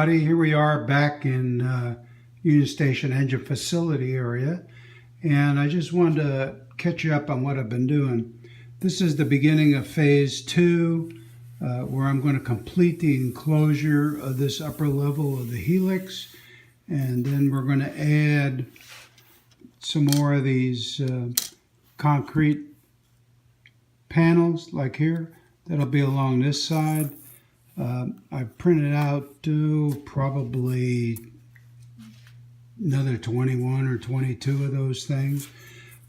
everybody. Here we are back in Union Station Engine Facility area, and I just wanted to catch you up on what I've been doing. This is the beginning of phase 2, where I'm going to complete the enclosure of this upper level of the Helix, and then we're going to add some more of these concrete panels like here. That'll be along this side. I printed out probably another 21 or 22 of those things,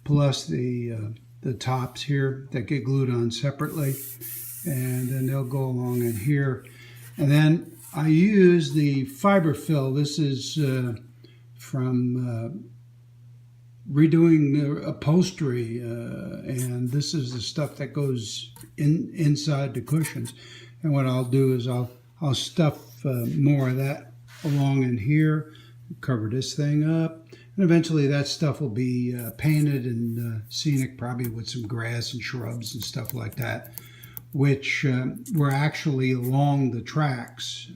plus the tops here that get glued on separately, and then they'll go along in here. And then I use the fiber fill. This is from redoing the upholstery, and this is the stuff that goes inside the cushions. And what I'll do is I'll stuff more of that along in here, cover this thing up, and eventually that stuff will be painted and scenic, probably with some grass and shrubs and stuff like that, which were actually along the tracks.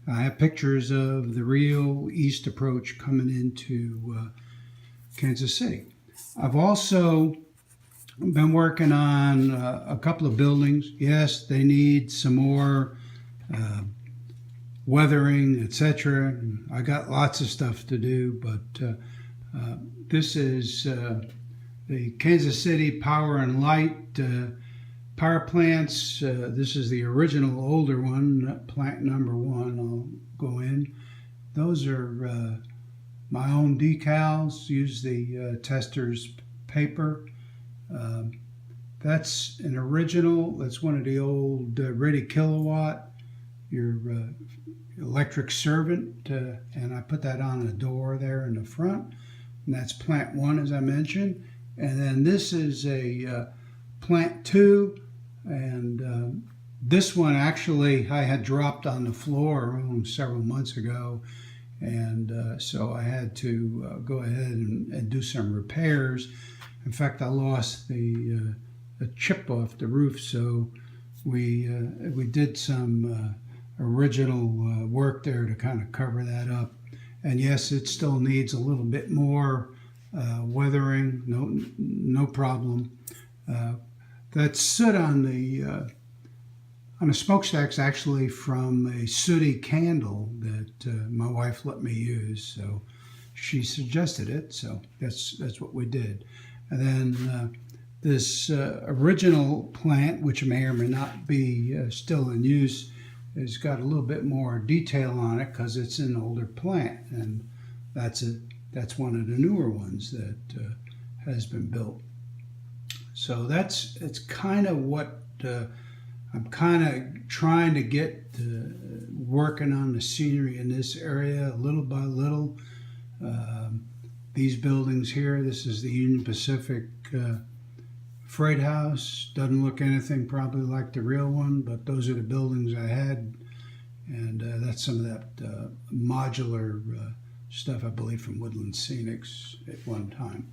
I have pictures of the real east approach coming into Kansas City. I've also been working on a couple of buildings. Yes, they need some more weathering, etc. I got lots of stuff to do, but this is the Kansas City Power and Light power plants. This is the original older one, plant number 1. I'll go in. Those are my own decals. Use the Testor's paper. That's an original. That's one of the old Ready Kilowatt, your electric servant, and I put that on a door there in the front, and that's plant 1, as I mentioned. And then this is a plant 2, and this one actually I had dropped on the floor several months ago, and so I had to go ahead and do some repairs. In fact, I lost the chip off the roof, so we did some original work there to kind of cover that up. And yes, it still needs a little bit more weathering. No problem. That soot on the smokestack's actually from a sooty candle that my wife let me use, so she suggested it, so that's what we did. And then this original plant, which may or may not be still in use, has got a little bit more detail on it because it's an older plant, and that's one of the newer ones that has been built. So it's kind of what I'm kind of trying to get working on the scenery in this area little by little. These buildings here, this is the Union Pacific Freight House. Doesn't look anything probably like the real one, but those are the buildings I had. And that's some of that modular stuff, I believe, from Woodland Scenics at one time.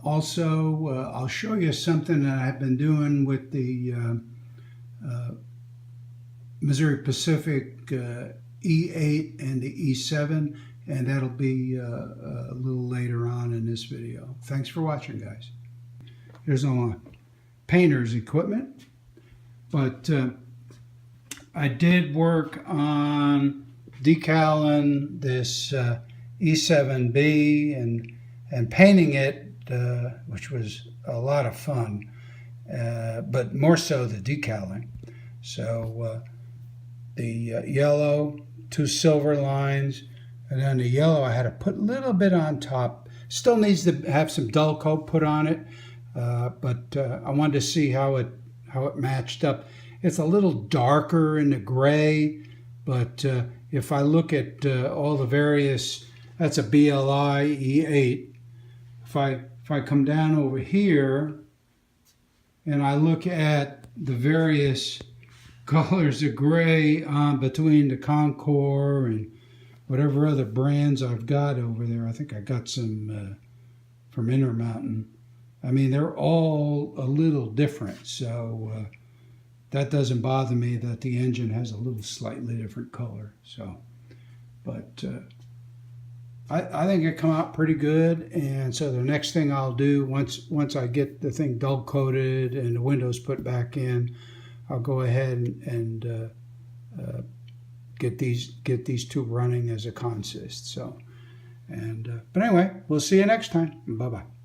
Also, I'll show you something that I've been doing with the Missouri Pacific E8 and the E7. And that'll be a little later on in this video. Thanks for watching, guys. Here's all my painter's equipment. But I did work on decaling this E7B and painting it, which was a lot of fun, but more so the decaling. So the yellow, 2 silver lines, and then the yellow I had to put a little bit on top. Still needs to have some dull coat put on it, but I wanted to see how it matched up. It's a little darker in the gray, but if I look at all the various, that's a BLI E8. If I come down over here and I look at the various colors of gray between the Concord and whatever other brands I've got over there. I think I got some from Intermountain. I mean, they're all a little different. So that doesn't bother me that the engine has a little slightly different color. So, but I think it come out pretty good. And so the next thing I'll do, once I get the thing dull coated and the windows put back in, I'll go ahead and get these two running as a consist. So, but anyway, we'll see you next time. Bye bye.